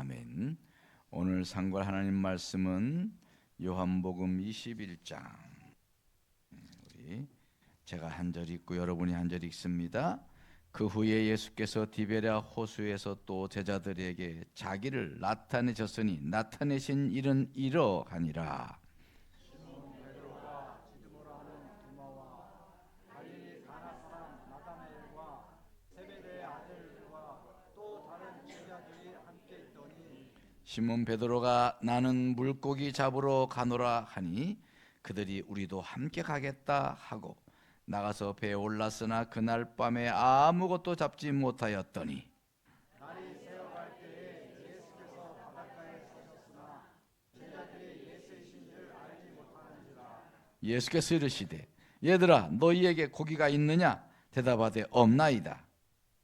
아멘. 오늘 상고할 하나님 말씀은 요한복음 21장. 제가 한 절 읽고 여러분이 한 절 읽습니다. 그 후에 예수께서 디베랴 호수에서 또 제자들에게 자기를 나타내셨으니 나타내신 일은 이러하니라. 시몬 베드로가 나는 물고기 잡으러 가노라 하니 그들이 우리도 함께 가겠다 하고 나가서 배에 올랐으나 그날 밤에 아무것도 잡지 못하였더니 날이 새어갈 때에 예수께서 바닷가에 서셨으나 제자들이 예수이신 줄 알지 못하는지라. 예수께서 이르시되 얘들아 너희에게 고기가 있느냐? 대답하되 없나이다.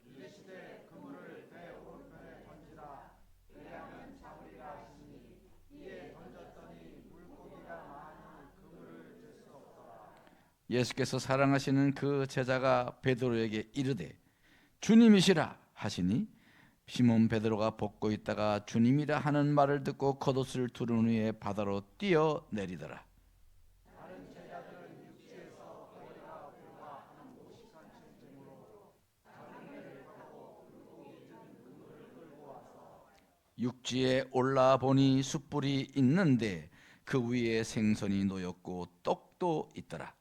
이르시되 그물을 배 오른편에 던지라. 그리하면 잡으리라 하시니 이에 던졌더니 물고기가 많으니 그물을 들 수 없더라. 예수께서 사랑하시는 그 제자가 베드로에게 이르되 주님이시라 하시니 시몬 베드로가 벗고 있다가 주님이라 하는 말을 듣고 겉옷을 두른 후에 바다로 뛰어 내리더라. 다른 제자들은 육지에서 거리가 불과 한 50간 쯤으로 작은 배를 타고 물고기 든 그물을 끌고 와서 육지에 올라 보니 숯불이 있는데 그 위에 생선이 놓였고 떡도 있더라.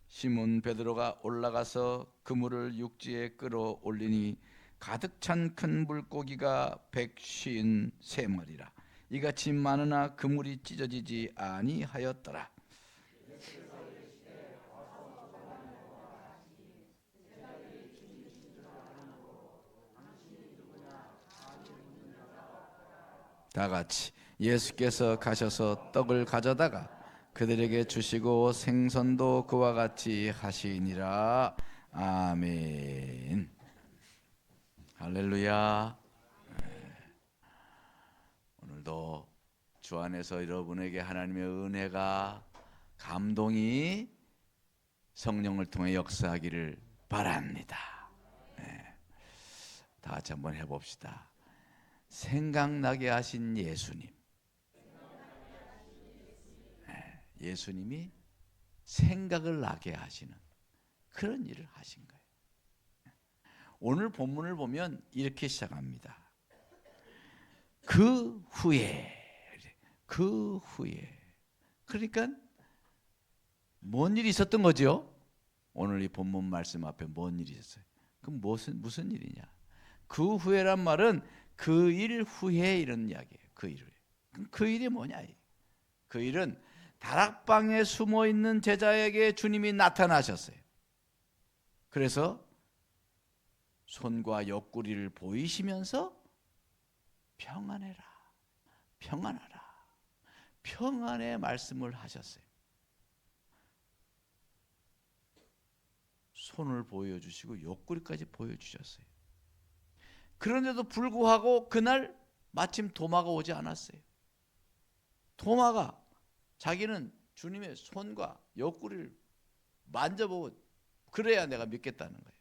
시몬 베드로가 올라가서 그물을 육지에 끌어올리니 가득 찬 큰 물고기가 153마리라. 이같이 많으나 그물이 찢어지지 아니하였더라. 다 같이 예수께서 가셔서 떡을 가져다가 그들에게 주시고 생선도 그와 같이 하시니라. 아멘. 할렐루야. 오늘도 주 안에서 여러분에게 하나님의 은혜가 감동이 성령을 통해 역사하기를 바랍니다. 다 같이 한번 해봅시다. 생각나게 하신 예수님. 예수님이 생각을 나게 하시는 그런 일을 하신 거예요. 오늘 본문을 보면 이렇게 시작합니다. 그 후에 그러니까 뭔 일이 있었던 거죠? 오늘 이 본문 말씀 앞에 뭔 일이 있었어요? 그럼 무슨 일이냐? 그 후에란 말은 그 일 후에 이런 이야기예요. 그 일 후에. 그럼 그 일이 뭐냐? 그 일은 다락방에 숨어 있는 제자에게 주님이 나타나셨어요. 그래서 손과 옆구리를 보이시면서 평안해라, 평안하라, 평안의 말씀을 하셨어요. 손을 보여주시고 옆구리까지 보여주셨어요. 그런데도 불구하고 그날 마침 도마가 오지 않았어요. 도마가 자기는 주님의 손과 옆구리를 만져보고 그래야 내가 믿겠다는 거예요.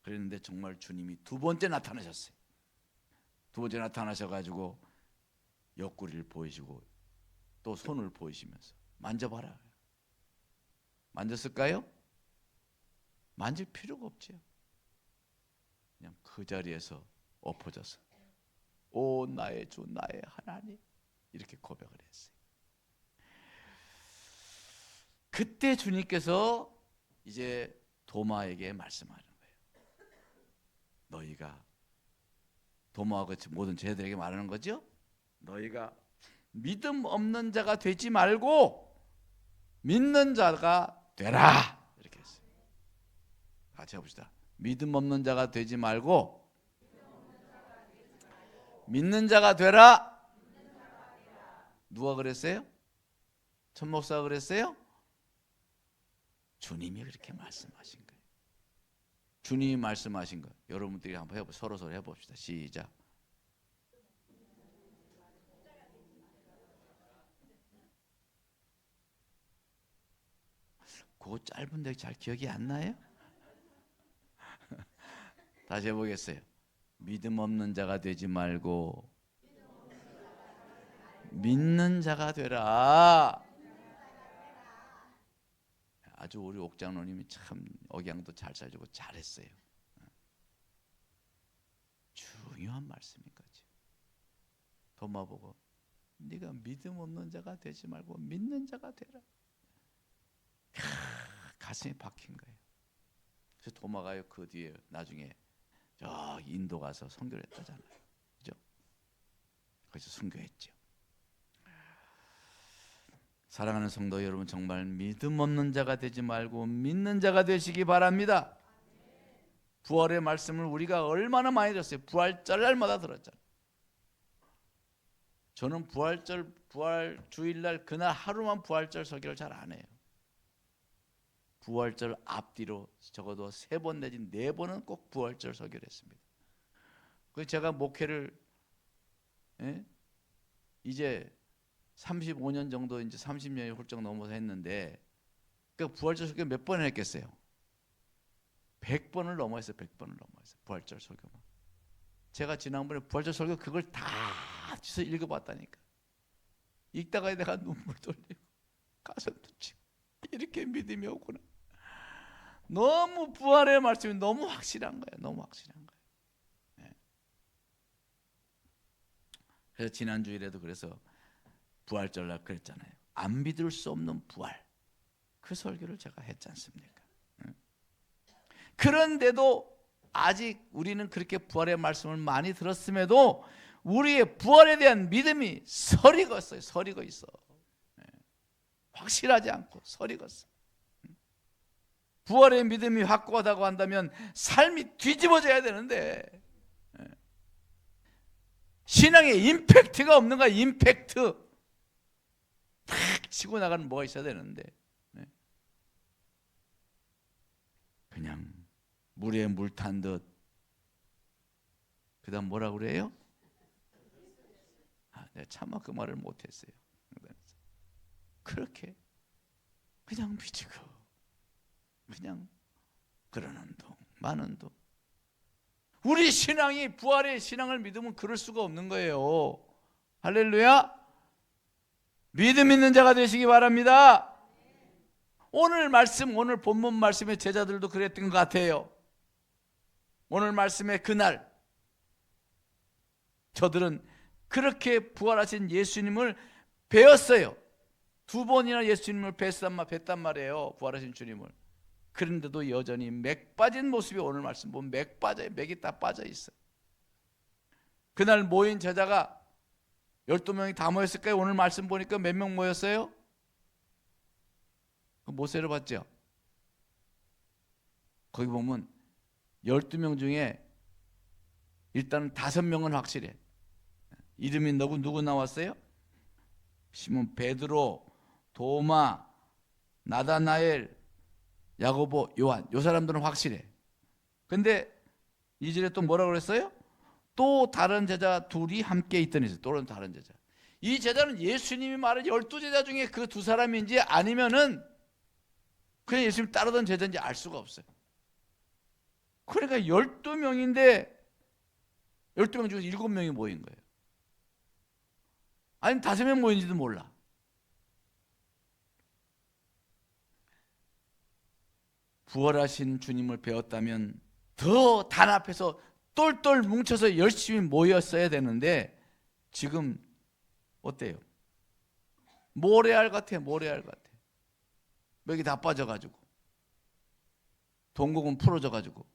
그랬는데 정말 주님이 두 번째 나타나셨어요. 두 번째 나타나셔가지고 옆구리를 보이시고 또 손을 보이시면서 만져봐라. 만졌을까요? 만질 필요가 없죠. 그냥 그 자리에서 엎어져서 오 나의 주 나의 하나님 이렇게 고백을 했어요. 그때 주님께서 이제 도마에게 말씀하는 거예요. 너희가 도마와 모든 제자들에게 말하는 거죠. 너희가 믿음 없는 자가 되지 말고 믿는 자가 되라 이렇게 했어요. 같이 해봅시다. 믿음 없는 자가 되지 말고 믿는 자가 되라. 누가 그랬어요? 천 목사가 그랬어요? 주님이 그렇게 말씀하신 거예요. 주님이 말씀하신 거. 여러분들이 한번 서로 해봅시다. 시작. 그거 짧은데 잘 기억이 안 나요? 다시 해보겠어요. 믿음 없는 자가 되지 말고 믿는 자가 되라. 아주 우리 옥장로님이 참 억양도 잘 살주고 잘했어요. 중요한 말씀인 거죠. 도마 보고 네가 믿음 없는 자가 되지 말고 믿는 자가 되라. 가슴이 박힌 거예요. 그래서 도마가요 그 뒤에 나중에 저 인도 가서 선교를 했다잖아요. 그죠? 거기서 선교했죠. 사랑하는 성도 여러분, 정말 믿음 없는 자가 되지 말고 믿는 자가 되시기 바랍니다. 부활의 말씀을 우리가 얼마나 많이 들었어요. 부활절 날마다 들었잖아요. 저는 부활 주일날 그날 하루만 부활절 설교를 잘 안 해요. 부활절 앞뒤로 적어도 3번 내지 4번은 꼭 부활절 설교를 했습니다. 그래서 제가 목회를 이제 35년 정도, 이제 30년이 훌쩍 넘어서 했는데, 그 부활절 설교 몇 번을 했겠어요? 100번을 넘어했어요. 100번을 넘어했어요. 부활절 설교만. 제가 지난번에 부활절 설교 그걸 다 합쳐서 읽어봤다니까. 읽다가 내가 눈물 돌리고 가슴도 치고, 이렇게 믿음이 오구나. 너무 부활의 말씀이 너무 확실한 거예요. 너무 확실한 거예요. 네. 그래서 지난 주일에도 그래서 부활절날 그랬잖아요. 안 믿을 수 없는 부활. 그 설교를 제가 했지 않습니까? 그런데도 아직 우리는 그렇게 부활의 말씀을 많이 들었음에도 우리의 부활에 대한 믿음이 서리고 있어요. 서리고 있어. 확실하지 않고 서리고 있어. 부활의 믿음이 확고하다고 한다면 삶이 뒤집어져야 되는데, 신앙에 임팩트가 없는 거야. 임팩트. 탁 치고 나가는 뭐가 있어야 되는데, 그냥 물에 물 탄 듯. 그 다음 뭐라 그래요? 내가 차마 그 말을 못했어요. 그렇게 그냥 미치고 그냥 그러는 동 마는 동. 우리 신앙이, 부활의 신앙을 믿으면 그럴 수가 없는 거예요. 할렐루야. 믿음 있는 자가 되시기 바랍니다. 오늘 말씀, 오늘 본문 말씀의 제자들도 그랬던 것 같아요. 오늘 말씀의 그날 저들은 그렇게 부활하신 예수님을 배웠어요. 2번이나 예수님을 뵀단 말이에요. 부활하신 주님을. 그런데도 여전히 맥 빠진 모습이, 오늘 말씀 보면 맥 빠져요. 맥이 다 빠져 있어요. 그날 모인 제자가 12명이 다 모였을까요? 오늘 말씀 보니까 몇 명 모였어요? 모세를 봤죠? 거기 보면 12명 중에 일단 5명은 확실해. 이름이 누구 나왔어요? 시몬 베드로, 도마, 나다나엘, 야고보, 요한. 요 사람들은 확실해. 근데 2절에 또 뭐라고 그랬어요? 또 다른 제자 둘이 함께 있더니, 또 다른 제자. 이 제자는 예수님이 말한 12제자 중에 그 2사람인지 아니면은 그냥 예수님 따르던 제자인지 알 수가 없어요. 그러니까 12명인데 12명 중에서 7명이 모인 거예요. 아니면 5명 모인지도 몰라. 부활하신 주님을 배웠다면 더 단합해서 똘똘 뭉쳐서 열심히 모였어야 되는데 지금 어때요? 모래알 같아. 모래알 같아. 맥이 다 빠져가지고 동공은 풀어져가지고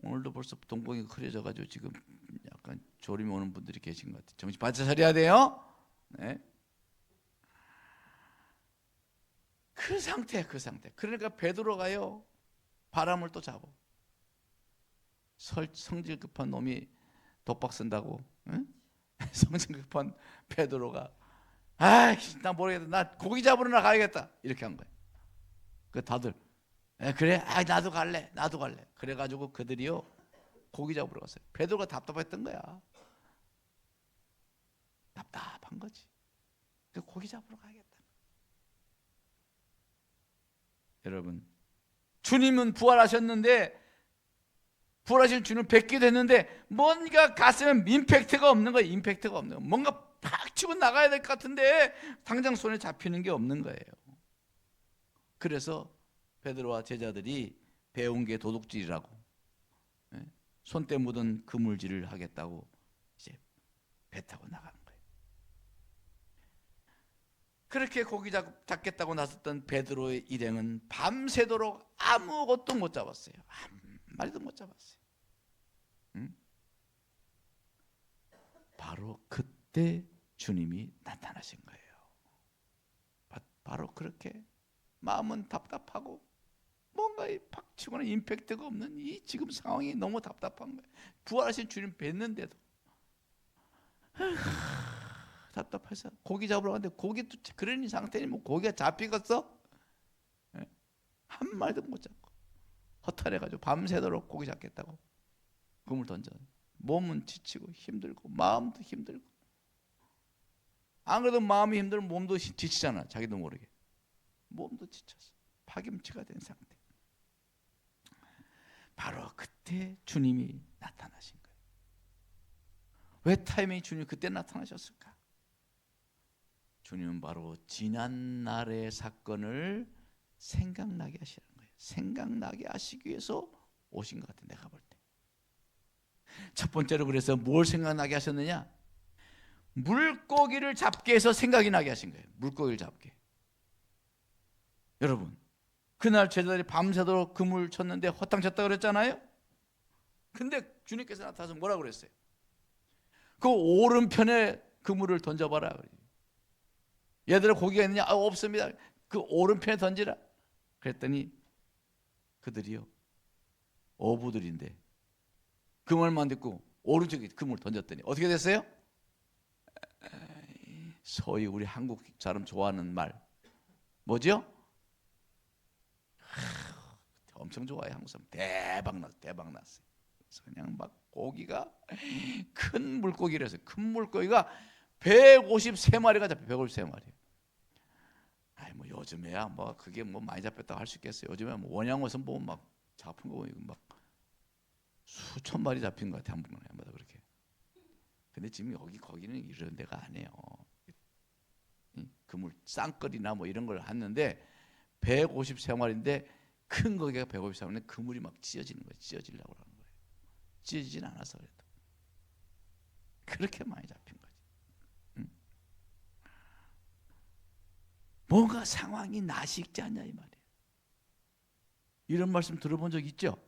오늘도 벌써 동공이 흐려져가지고 지금 약간 졸음이 오는 분들이 계신 것 같아요. 정신 바짝 차려야 돼요. 네. 그 상태. 그러니까 베드로가요 바람을 또 잡아. 성질 급한 놈이 독박 쓴다고, 응? 성질 급한 베드로가 나 모르겠다. 나 고기 잡으러 가야겠다. 이렇게 한 거예요. 그 다들 그래, 나도 갈래. 그래가지고 그들이요 고기 잡으러 갔어요. 베드로가 답답했던 거야. 답답한 거지. 그 고기 잡으러 가야겠다. 여러분, 주님은 부활하셨는데 부활하신 주님을 뵙기도 했는데 뭔가 가슴에 임팩트가 없는 거예요. 임팩트가 없는 거예요. 뭔가 팍 치고 나가야 될 것 같은데 당장 손에 잡히는 게 없는 거예요. 그래서 베드로와 제자들이 배운 게 도둑질이라고, 손때 묻은 그물질을 하겠다고 이제 배 타고 나가는 거예요. 그렇게 고기 잡겠다고 나섰던 베드로의 일행은 밤새도록 아무것도 못 잡았어요. 한 마리도 못 잡았어요. 바로 그때 주님이 나타나신 거예요. 바로 그렇게 마음은 답답하고 뭔가 팍 치고는 임팩트가 없는 이 지금 상황이 너무 답답한 거예요. 부활하신 주님 뵀는데도 답답해서 고기 잡으러 갔는데 고기도 그런 상태니 뭐 고기가 잡히겠어? 한 마리도 못 잡고 허탈해가지고 밤새도록 고기 잡겠다고 그물 던져. 몸은 지치고 힘들고 마음도 힘들고. 안 그래도 마음이 힘들면 몸도 지치잖아. 자기도 모르게 몸도 지쳤어. 파김치가 된 상태. 바로 그때 주님이 나타나신 거예요. 왜 타이밍이 주님이 그때 나타나셨을까? 주님은 바로 지난날의 사건을 생각나게 하시는 거예요. 생각나게 하시기 위해서 오신 것 같아요. 내가 볼 때. 첫 번째로 그래서 뭘 생각나게 하셨느냐? 물고기를 잡게 해서 생각이 나게 하신 거예요. 물고기를 잡게. 여러분, 그날 제자들이 밤새도록 그물 쳤는데 허탕 쳤다 그랬잖아요. 근데 주님께서 나타나서 뭐라고 그랬어요? 그 오른편에 그물을 던져봐라. 얘들아 고기가 있느냐? 없습니다. 그 오른편에 던지라. 그랬더니 그들이요, 어부들인데 그 말만 듣고 오른쪽에 그물을 던졌더니 어떻게 됐어요? 소위 우리 한국 사람 좋아하는 말 뭐죠? 엄청 좋아해. 한국 사람 대박 났어요. 그래서 그냥 막 고기가 큰 물고기라서 큰 물고기가 153마리가 잡혀. 153마리. 아이 뭐 요즘에야 뭐 그게 뭐 많이 잡혔다고 할 수 있겠어요. 요즘에 뭐 원양어선 보면 막 잡힌 거 보면 막 수천 마리 잡힌 것 같아. 한 번마다 그렇게. 근데 지금 거기는 이런 데가 아니에요. 그물 쌍끌이나 뭐 이런 걸 하는데 153마리인데 큰 거기가 153마리인데 그물이 막 찢어지는 거예요. 찢어지려고 하는 거예요. 찢어지진 않아서 그래도 그렇게 많이 잡힌 거지. 뭔가 상황이 나식지 않냐 이 말이에요. 이런 말씀 들어본 적 있죠?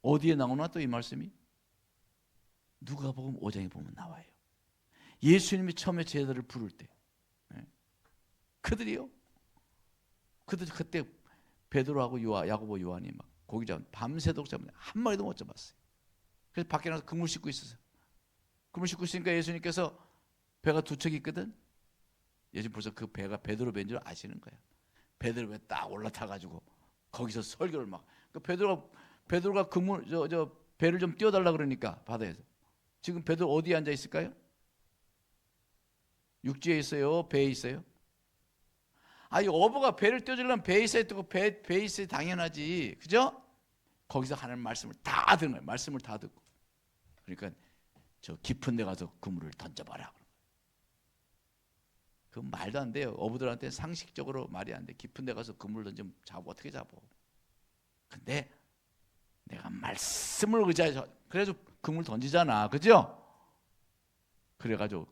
어디에 나오나 또 이 말씀이? 누가복음 5장에 보면 나와요. 예수님이 처음에 제자들을 부를 때 그들이요. 그들 그때 베드로하고 야고보 요한이 막 고기 잡는 밤새도록 잡는 한 마리도 못 잡았어요. 그래서 밖에 나가서 그물 씻고 있었어요. 그물 씻고 있으니까 예수님께서 배가 두 척 있거든. 예수님 벌써 그 배가 베드로 배인 줄 아시는 거야. 베드로 배 딱 올라타가지고 거기서 설교를 막. 그 베드로가 그물 배를 좀 띄워달라 그러니까 바다에서. 지금 베드로 어디에 앉아 있을까요? 육지에 있어요? 배에 있어요? 이 어부가 배를 띄워주려면 배에 있어야 되고 배에 있어야 당연하지. 그죠? 거기서 하나님 말씀을 다 듣는 거예요. 말씀을 다 듣고. 그러니까 저 깊은 데 가서 그물을 던져봐라. 그 말도 안 돼요. 어부들한테 상식적으로 말이 안 돼. 깊은 데 가서 그물 던지면 어떻게 잡어. 근데 내가 말씀을 의지해서 그래서 그물 던지잖아. 그죠? 그래가지고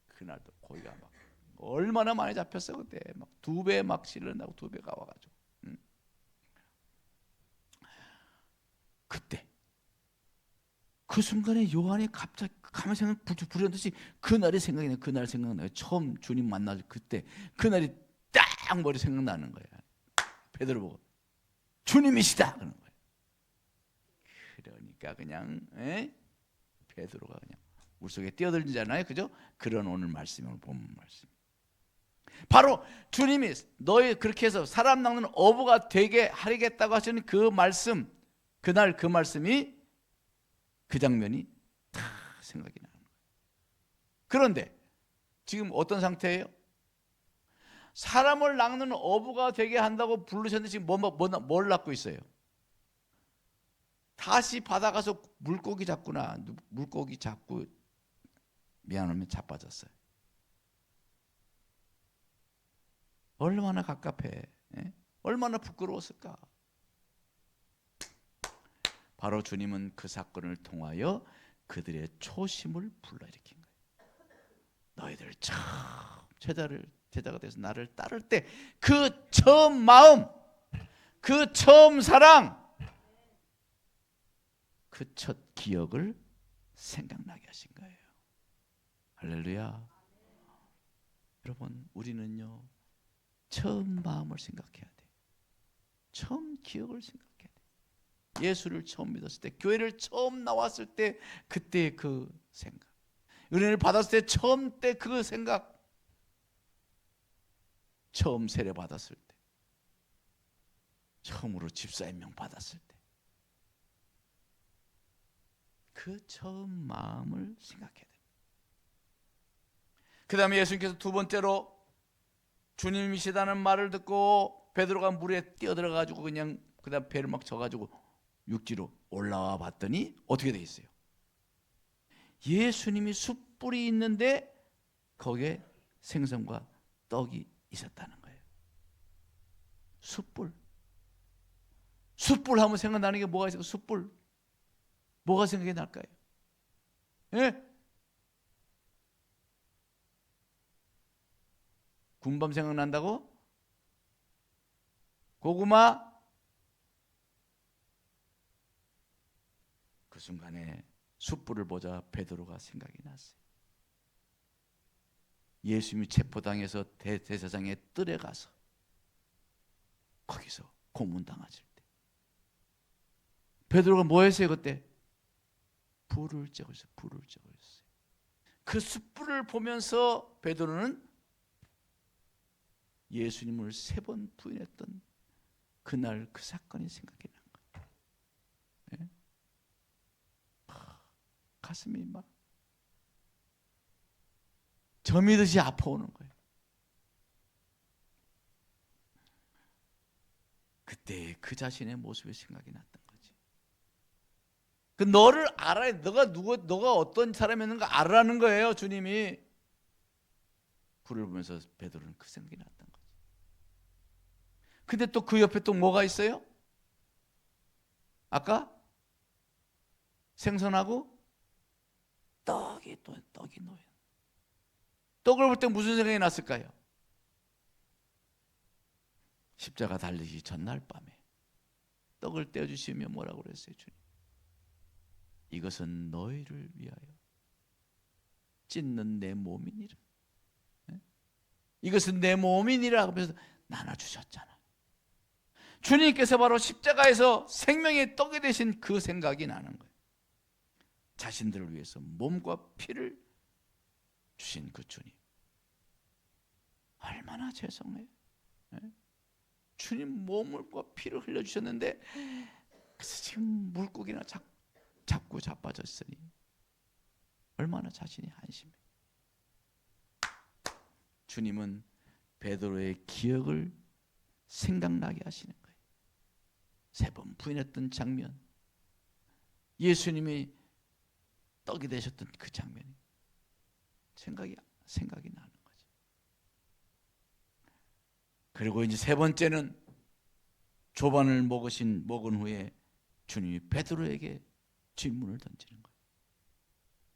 그날도 고기가 막 얼마나 많이 잡혔어. 그때 막 2배 막 실려나고 2배가 와가지고. 그때 그 순간에 요한이 갑자기 가만히 생각 불현듯이 그날이 생각이 나요. 그날 생각나요. 처음 주님 만나서 그때 그날이 딱 머리 생각나는 거예요. 베드로 보고 주님이시다 그러는 거예요. 그러니까 그냥 베드로가 그냥 물속에 뛰어들잖아요. 그죠? 그런 오늘 말씀이 오늘 본문 말씀. 바로 주님이 너희 그렇게 해서 사람 낚는 어부가 되게 하리겠다고 하시는 그 말씀, 그날 그 말씀이 그 장면이 다 생각이 나는 거예요. 그런데 지금 어떤 상태예요? 사람을 낚는 어부가 되게 한다고 부르셨는데 지금 뭘 낚고 있어요? 다시 바다 가서 물고기 잡구나. 물고기 잡고 미안하면 자빠졌어요. 얼마나 갑갑해. 예? 얼마나 부끄러웠을까. 바로 주님은 그 사건을 통하여 그들의 초심을 불러일으킨 거예요. 너희들 처음 제자가 돼서 나를 따를 때 그 처음 마음, 그 처음 사랑, 그 첫 기억을 생각나게 하신 거예요. 할렐루야. 여러분, 우리는요 처음 마음을 생각해야 돼요. 처음 기억을 생각해야 돼요. 예수를 처음 믿었을 때, 교회를 처음 나왔을 때 그때 그 생각, 은혜를 받았을 때 처음 때 그 생각, 처음 세례 받았을 때, 처음으로 집사임명 받았을 때, 그 처음 마음을 생각해야 돼요. 그 다음에 예수님께서 두 번째로 주님이시다는 말을 듣고 베드로가 물에 뛰어들어가지고 그냥 그 다음 배를 막 쳐가지고 육지로 올라와 봤더니 어떻게 돼 있어요? 예수님이 숯불이 있는데 거기에 생선과 떡이 있었다는 거예요. 숯불. 숯불 하면 생각나는 게 뭐가 있어요? 숯불. 뭐가 생각이 날까요? 예? 군밤 생각난다고? 고구마? 그 순간에 숯불을 보자 베드로가 생각이 났어요. 예수님이 체포당해서 대제사장의 뜰에 가서 거기서 고문당하실 때 베드로가 뭐 했어요 그때? 불을 쬐고 있어요. 불을 쬐고 있어요. 그 숯불을 보면서 베드로는 예수님을 3번 부인했던 그날 그 사건이 생각이 난 거예요. 네? 가슴이 막 점이듯이 아파오는 거예요. 그때 그 자신의 모습이 생각이 났던 거지. 그 너를 알아야, 너가 어떤 사람이었는가 알아라는 거예요. 주님이 불을 보면서 베드로는 그 생각이 났던 거지. 근데 또 그 옆에 또 뭐가 있어요? 아까 생선하고 떡이 놓여. 떡을 볼 때 무슨 생각이 났을까요? 십자가 달리기 전날 밤에 떡을 떼어주시며 뭐라고 그랬어요? 주님, 이것은 너희를 위하여 찢는 내 몸이니라. 이것은 내 몸이니라 하면서 나눠주셨잖아. 주님께서 바로 십자가에서 생명의 떡이 되신 그 생각이 나는 거예요. 자신들을 위해서 몸과 피를 주신 그 주님, 얼마나 죄송해요. 주님 몸과 피를 흘려주셨는데 그래서 지금 물고기나 잡고 자빠졌으니 얼마나 자신이 한심해. 주님은 베드로의 기억을 생각나게 하시는 거예요. 3번 부인했던 장면, 예수님이 떡이 되셨던 그 장면이 생각이 나는 거죠. 그리고 이제 3번째는 조반을 먹은 후에 주님이 베드로에게 질문을 던지는 거예요.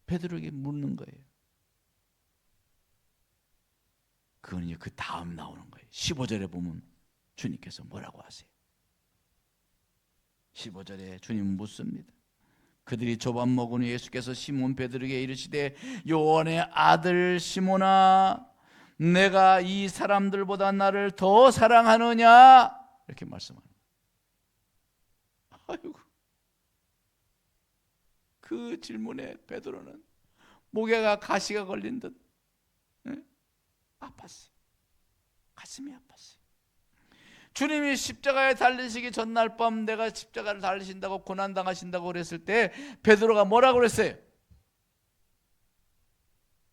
베드로에게 묻는 거예요. 그건 이제 그 다음 나오는 거예요. 15절에 보면 주님께서 뭐라고 하세요? 15절에 주님은 묻습니다. 그들이 조반 먹은 후 예수께서 시몬 베드로에게 이르시되 요한의 아들 시몬아, 내가 이 사람들보다 나를 더 사랑하느냐? 이렇게 말씀하는 거예요. 아이고, 그 질문에 베드로는 목에가 가시가 걸린 듯 아팠어요. 가슴이 아팠어요. 주님이 십자가에 달리시기 전날 밤 내가 십자가를 달리신다고 고난당하신다고 그랬을 때 베드로가 뭐라고 그랬어요?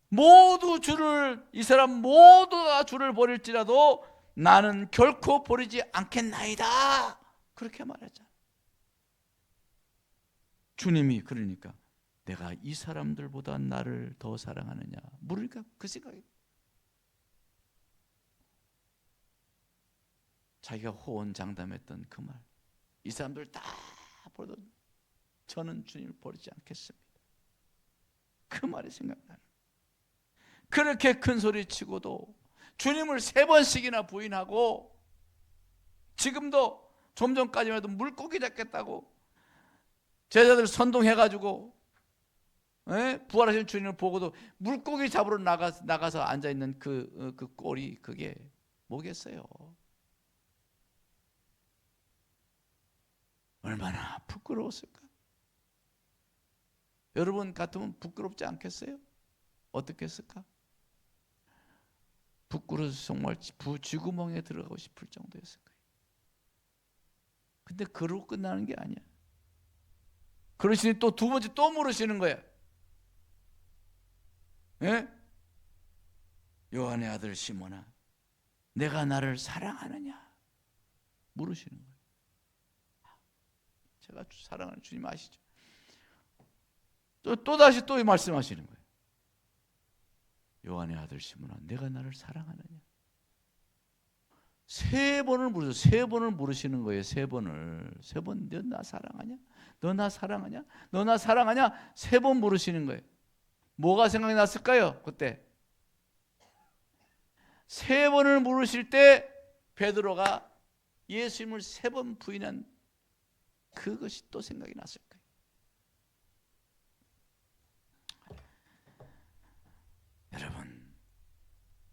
모두 주를, 이 사람 모두가 주를 버릴지라도 나는 결코 버리지 않겠나이다. 그렇게 말했잖아. 주님이 그러니까 내가 이 사람들보다 나를 더 사랑하느냐 물으니까 그 생각이, 자기가 호언장담했던 그 말, 이 사람들 다 버려도 저는 주님을 버리지 않겠습니다. 그 말이 생각나는. 그렇게 큰 소리 치고도 주님을 3번씩이나 부인하고, 지금도 좀 전까지만 해도 물고기 잡겠다고 제자들 선동해가지고 부활하신 주님을 보고도 물고기 잡으러 나가서 앉아있는 그 꼴이 그게 뭐겠어요? 얼마나 부끄러웠을까? 여러분 같으면 부끄럽지 않겠어요? 어떻게 했을까? 부끄러워서 정말 쥐구멍에 들어가고 싶을 정도였을 거예요. 근데 그러고 끝나는 게 아니야. 그러시니 또 2번째 또 물으시는 거야. 예? 요한의 아들 시몬아, 내가 나를 사랑하느냐? 물으시는 거예요. 제가 사랑하는 주님 아시죠? 또다시 또 말씀하시는 거예요. 요한의 아들 시몬아, 내가 나를 사랑하느냐? 3번을 물으셔. 3번을 물으시는 거예요. 3번을. 3번, 너 나 사랑하냐? 너 나 사랑하냐? 너 나 사랑하냐? 3번 물으시는 거예요. 뭐가 생각이 났을까요? 그때 3번을 물으실 때 베드로가 예수님을 3번 부인한 그것이 또 생각이 났을 거예요. 여러분,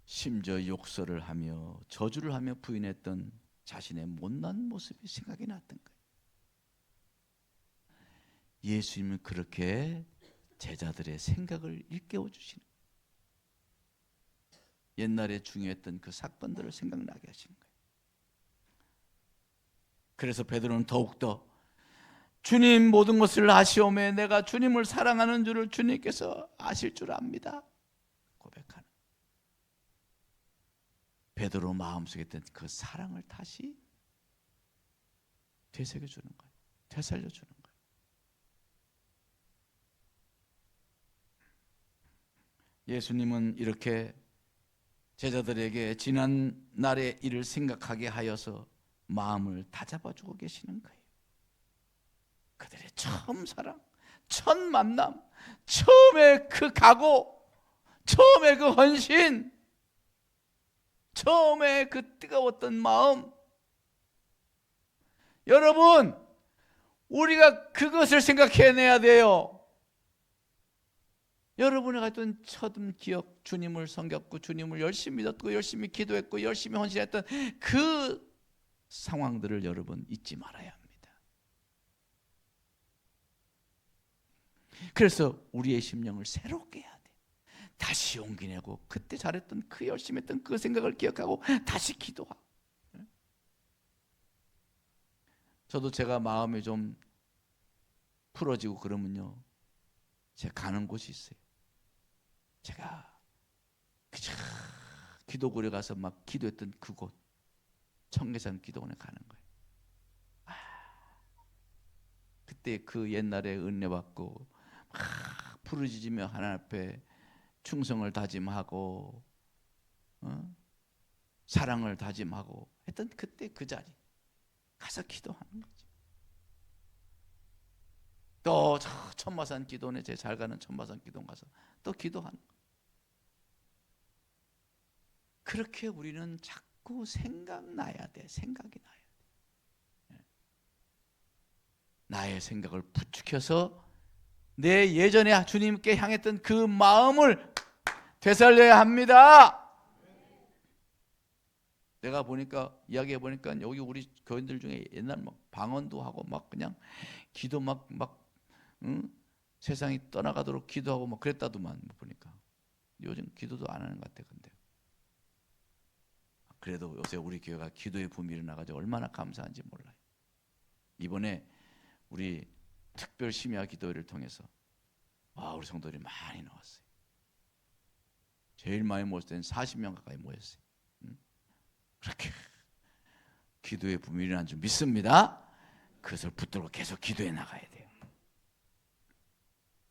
심지어 욕설을 하며 저주를 하며 부인했던 자신의 못난 모습이 생각이 났던 거예요. 예수님은 그렇게 제자들의 생각을 일깨워 주시는 거예요. 옛날에 중요했던 그 사건들을 생각나게 하시는 거예요. 그래서 베드로는 더욱더 주님 모든 것을 아시오매 내가 주님을 사랑하는 줄을 주님께서 아실 줄 압니다. 고백하는 베드로 마음속에 있던 그 사랑을 다시 되새겨 주는 거예요. 되살려 주는 거예요. 예수님은 이렇게 제자들에게 지난 날의 일을 생각하게 하여서 마음을 다잡아주고 계시는 거예요. 그들의 처음 사랑, 첫 만남, 처음에 그 각오, 처음에 그 헌신, 처음에 그 뜨거웠던 마음. 여러분, 우리가 그것을 생각해내야 돼요. 여러분이 가졌던 첫 기억, 주님을 섬겼고 주님을 열심히 믿었고 열심히 기도했고 열심히 헌신했던 그 상황들을 여러분 잊지 말아야 합니다. 그래서 우리의 심령을 새롭게 해야 돼. 다시 용기 내고 그때 잘했던 그 열심히 했던 그 생각을 기억하고 다시 기도하고. 저도 제가 마음이 좀 풀어지고 그러면요, 제가 가는 곳이 있어요. 제가 기도굴에 가서 막 기도했던 그곳, 청계산 기도원에 가는 거예요. 그때 그 옛날에 은혜 받고 막 부르짖으며 하나님 앞에 충성을 다짐하고 사랑을 다짐하고 했던 그때 그 자리 가서 기도하는 거죠. 또 저 천마산 기도원에 제 잘 가는 천마산 기도원 가서 또 기도하는 거예요. 그렇게 우리는 자꾸 생각나야 돼. 생각이 나야 돼. 나의 생각을 부추겨서 내 예전에 주님께 향했던 그 마음을 되살려야 합니다. 내가 보니까 이야기해 보니까 여기 우리 교인들 중에 옛날 막 방언도 하고 막 그냥 기도 막 세상이 떠나가도록 기도하고 막 그랬다더만 보니까 요즘 기도도 안 하는 것 같아. 근데 그래도 요새 우리 교회가 기도의 붐이 일어나가지고 얼마나 감사한지 몰라요. 이번에 우리 특별 심야 기도회를 통해서 우리 성도들이 많이 나왔어요. 제일 많이 모였을 때는 40명 가까이 모였어요. 그렇게 기도의 부밀이라는 줄 믿습니다. 그것을 붙들고 계속 기도해 나가야 돼요.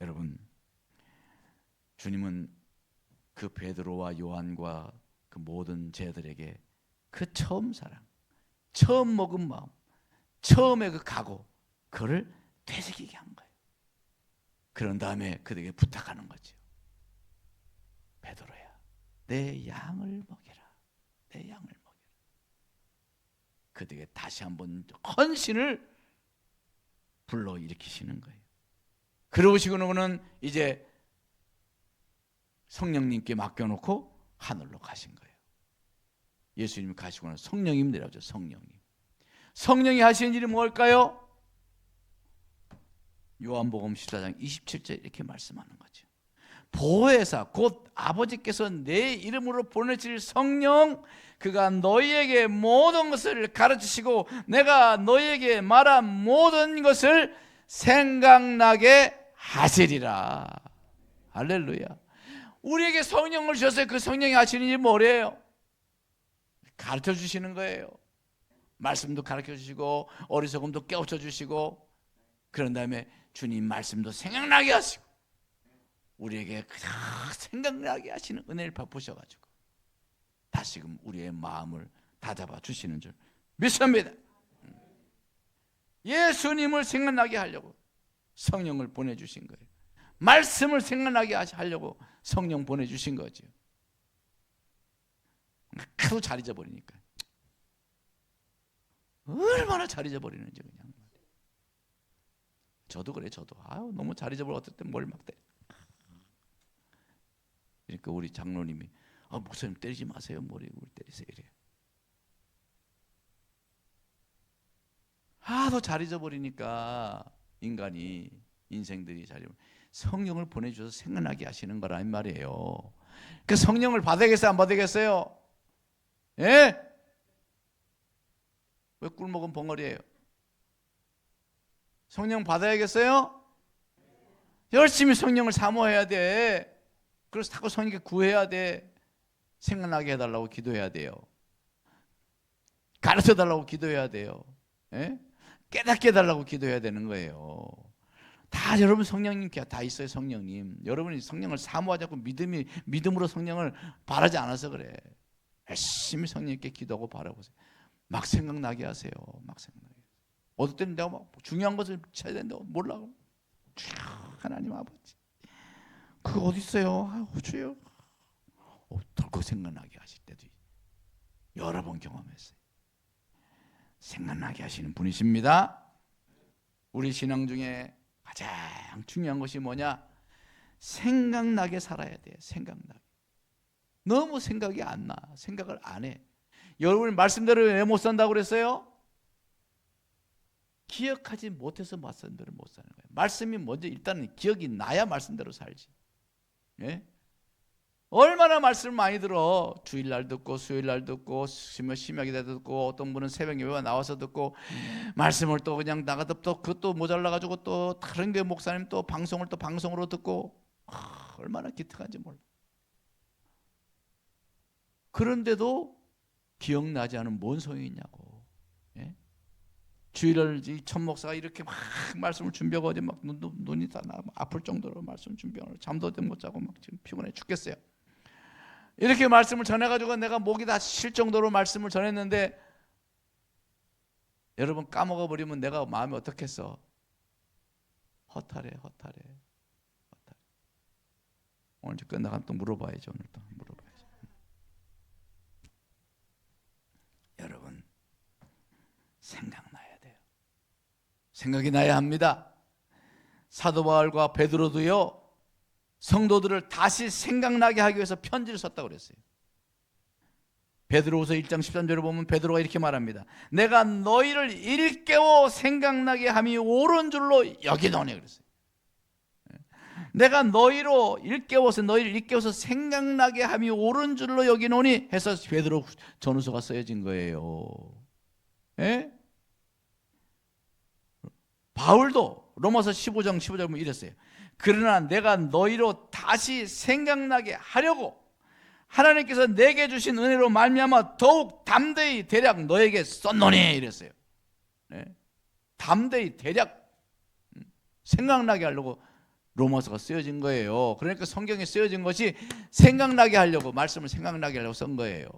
여러분, 주님은 그 베드로와 요한과 그 모든 제자들에게 그 처음 사랑, 처음 먹은 마음, 처음에 그 각오, 그를 되새기게 한 거예요. 그런 다음에 그들에게 부탁하는 거죠. 베드로야, 내 양을 먹여라. 내 양을 먹여라. 그들에게 다시 한번 헌신을 불러일으키시는 거예요. 그러시고는 이제 성령님께 맡겨놓고 하늘로 가신 거예요. 예수님이 가시고는 성령님 내려오죠. 성령이 하시는 일이 뭘까요? 요한복음 14장 27절 이렇게 말씀하는 거죠. 보혜사 곧 아버지께서 내 이름으로 보내실 성령, 그가 너희에게 모든 것을 가르치시고 내가 너희에게 말한 모든 것을 생각나게 하시리라. 할렐루야. 우리에게 성령을 주셨어요. 그 성령이 하시는 일이 뭐래요? 가르쳐 주시는 거예요. 말씀도 가르쳐 주시고 어리석음도 깨우쳐 주시고, 그런 다음에 주님 말씀도 생각나게 하시고 우리에게 생각나게 하시는 은혜를 베푸셔가지고 다시금 우리의 마음을 다잡아 주시는 줄 믿습니다. 예수님을 생각나게 하려고 성령을 보내주신 거예요. 말씀을 생각나게 하려고 성령 보내주신 거죠. 하도 잘 잊어버리니까. 얼마나 잘 잊어버리는지 그냥. 저도 그래. 저도 너무 잘 잊어버려. 어떨 땐 뭘 막 때려. 그러니까 우리 장로님이 목사님 때리지 마세요. 머리 때리세요 이래요. 하도 잘 잊어버리니까 인생들이 잘 잊어버려. 성령을 보내주셔서 생각나게 하시는 거란 말이에요. 그 성령을 받아야겠어요? 안 받아야겠어요? 예? 왜 꿀먹은 벙어리예요? 성령 받아야겠어요? 열심히 성령을 사모해야 돼. 그래서 자꾸 성령께 구해야 돼. 생각나게 해달라고 기도해야 돼요. 가르쳐달라고 기도해야 돼요. 예? 깨닫게 해달라고 기도해야 되는 거예요. 다 여러분 성령님께 다 있어요. 성령님. 여러분이 성령을 사모하지 않고 믿음으로 성령을 바라지 않아서 그래. 열심히 성령님께 기도하고 바라보세요. 막 생각나게 하세요. 막 생각나게. 어떨 때는 내가 막 중요한 것을 쳐야 된다고 몰라. 하나님 아버지, 그거 어디 있어요? 주여. 덜컥 생각나게 하실 때도 여러 번 경험했어요. 생각나게 하시는 분이십니다. 우리 신앙 중에 가장 중요한 것이 뭐냐? 생각나게 살아야 돼요. 생각나게. 너무 생각이 안 나. 생각을 안 해. 여러분 말씀대로 왜 못 산다고 그랬어요? 기억하지 못해서 말씀대로 못 사는 거예요. 말씀이 먼저 일단은 기억이 나야 말씀대로 살지. 예? 얼마나 말씀을 많이 들어. 주일날 듣고 수요일날 듣고 심야기 때 듣고 어떤 분은 새벽 예배가 나와서 듣고 말씀을 또 그냥 나가도 또 그것도 모자라가지고 또 다른 교회 목사님 또 방송으로 듣고 얼마나 기특한지 몰라. 그런데도 기억나지 않으면 뭔 소용이 있냐고. 예? 주일을 천 목사가 이렇게 막 말씀을 준비하고 어제 막 눈이 다 나 아플 정도로 말씀 준비하고 잠도 못 자고 막 지금 피곤해 죽겠어요. 이렇게 말씀을 전해가지고 내가 목이 다 쉴 정도로 말씀을 전했는데 여러분 까먹어 버리면 내가 마음이 어떻겠어? 허탈해. 오늘 이제 끝나가면 또 물어봐야죠. 오늘 또 물어봐야죠. 여러분 생각나야 돼요. 생각이 나야 합니다. 사도 바울과 베드로도요, 성도들을 다시 생각나게 하기 위해서 편지를 썼다고 그랬어요. 베드로후서 1장 13절을 보면 베드로가 이렇게 말합니다. 내가 너희를 일깨워 생각나게 함이 옳은 줄로 여기노니 그랬어요. 내가 너희를 일깨워서 생각나게 함이 옳은 줄로 여기노니 해서 베드로 전후서가 써진 거예요. 예? 바울도 로마서 15장 15절 보면 이랬어요. 그러나 내가 너희로 다시 생각나게 하려고 하나님께서 내게 주신 은혜로 말미암아 더욱 담대히 대략 너에게 썼노니 이랬어요. 네? 담대히 대략 생각나게 하려고 로마서가 쓰여진 거예요. 그러니까 성경이 쓰여진 것이 생각나게 하려고, 말씀을 생각나게 하려고 쓴 거예요.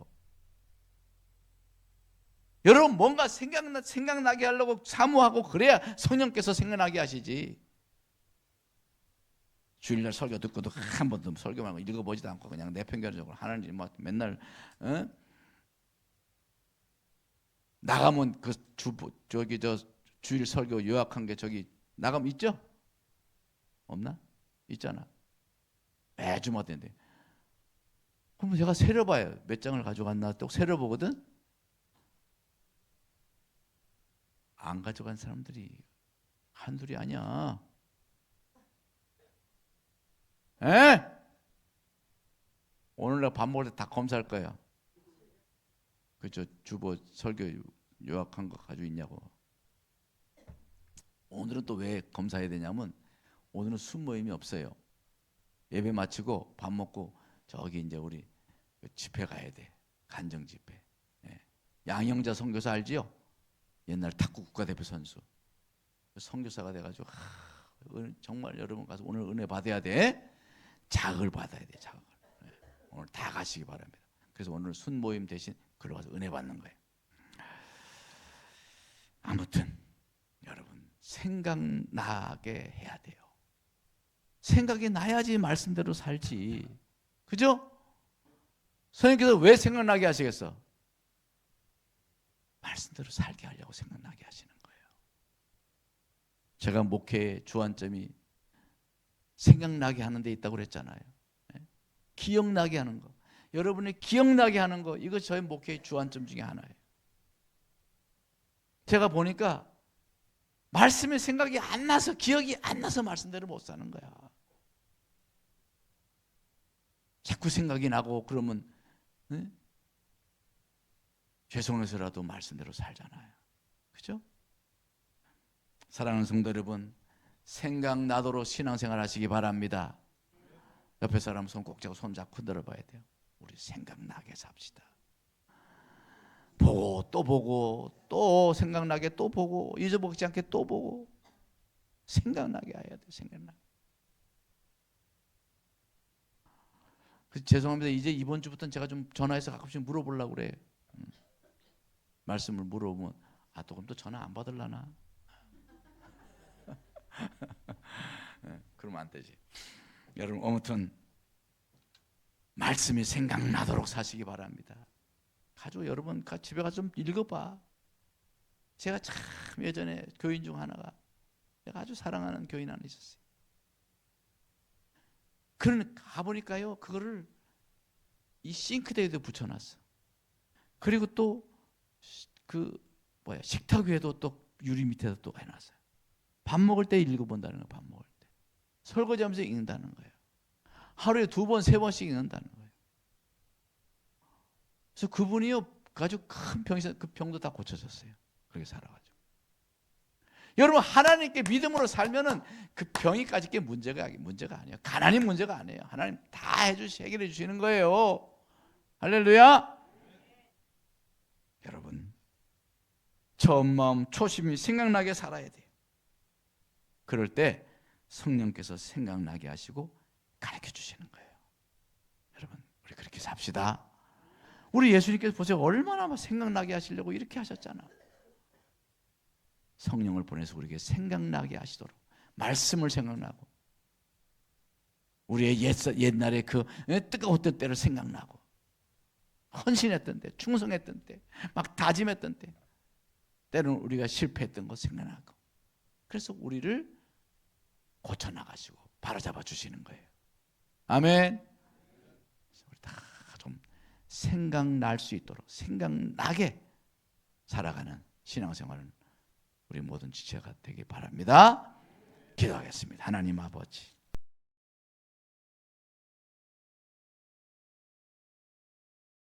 여러분 뭔가 생각나게 하려고 사모하고 그래야 성령께서 생각나게 하시지. 주일날 설교 듣고도 한 번도 설교 말고 읽어보지도 않고 그냥 내팽개적으로 하나님 뭐 맨날 나가면 그 주일 설교 요약한 게 저기 나가면 있죠? 없나? 있잖아. 매주마다 있는데. 그럼 제가 세려봐요. 몇 장을 가져갔나 또 세려보거든. 안 가져간 사람들이 한둘이 아니야. 에? 오늘 내가 밥 먹을 때 다 검사할 거야. 그저 주보 설교 요약한 거 가지고 있냐고. 오늘은 또 왜 검사해야 되냐면 오늘은 순모임이 없어요. 예배 마치고 밥 먹고 저기 이제 우리 집회 가야 돼. 간정 집회. 예. 양영자 선교사 알지요? 옛날 탁구 국가대표 선수. 선교사가 돼가지고 정말 여러분 가서 오늘 은혜 받아야 돼. 자극을 받아야 돼. 자극을. 예. 오늘 다 가시기 바랍니다. 그래서 오늘 순모임 대신 글로 가서 은혜 받는 거예요. 아무튼 여러분 생각나게 해야 돼요. 생각이 나야지 말씀대로 살지. 그죠? 선생님께서 왜 생각나게 하시겠어? 말씀대로 살게 하려고 생각나게 하시는 거예요. 제가 목회의 주안점이 생각나게 하는 데 있다고 그랬잖아요. 기억나게 하는 거. 여러분이 기억나게 하는 거, 이것이 저희 목회의 주안점 중에 하나예요. 제가 보니까 말씀의 생각이 안 나서, 기억이 안 나서 말씀대로 못 사는 거야. 자꾸 생각이 나고 그러면 죄송해서라도 말씀대로 살잖아요. 그죠? 사랑하는 성도 여러분, 생각나도록 신앙생활 하시기 바랍니다. 옆에 사람 손 꼭 잡고 손 잡고 흔들어 봐야 돼요. 우리 생각나게 삽시다. 보고 또 생각나게 또 보고 잊어먹지 않게 또 보고 생각나게 해야 돼요. 생각나게. 죄송합니다. 이제 이번 주부터는 제가 좀 전화해서 가끔씩 물어보려고 그래요. 말씀을 물어보면 또 그럼 또 전화 안 받을라나? 그러면 안 되지. 여러분 아무튼 말씀이 생각나도록 사시기 바랍니다. 가지고 여러분 집에 가서 좀 읽어봐. 제가 참 예전에 교인 중 하나가 내가 아주 사랑하는 교인 하나 있었어요. 그런 가보니까요 그거를 이 싱크대에도 붙여놨어. 그리고 또 식탁 위에도 또 유리 밑에도 또 해놨어요. 밥 먹을 때 읽어본다는 거예요. 밥 먹을 때 설거지하면서 읽는다는 거예요. 하루에 2번 3번씩 읽는다는 거예요. 그래서 그분이요 아주 큰 병이 그 병도 다 고쳐졌어요. 그렇게 살아가지고. 여러분 하나님께 믿음으로 살면은 그 병이까지 게 문제가 아니에요. 가난이 문제가 아니에요. 하나님 다 해결해 주시는 거예요. 할렐루야. 여러분 처음 마음 초심이 생각나게 살아야 돼요. 그럴 때 성령께서 생각나게 하시고 가르쳐 주시는 거예요. 여러분 우리 그렇게 삽시다. 우리 예수님께서 보세요. 얼마나 생각나게 하시려고 이렇게 하셨잖아. 성령을 보내서 우리에게 생각나게 하시도록 말씀을 생각나고 우리의 옛날에 그 뜨거웠던 때를 생각나고 헌신했던 때, 충성했던 때, 막 다짐했던 때, 때로는 우리가 실패했던 것 생각나고 그래서 우리를 고쳐나가시고 바로잡아 주시는 거예요. 아멘. 우리 다 좀 생각날 수 있도록 생각나게 살아가는 신앙생활은 우리 모든 지체가 되기 바랍니다. 기도하겠습니다. 하나님 아버지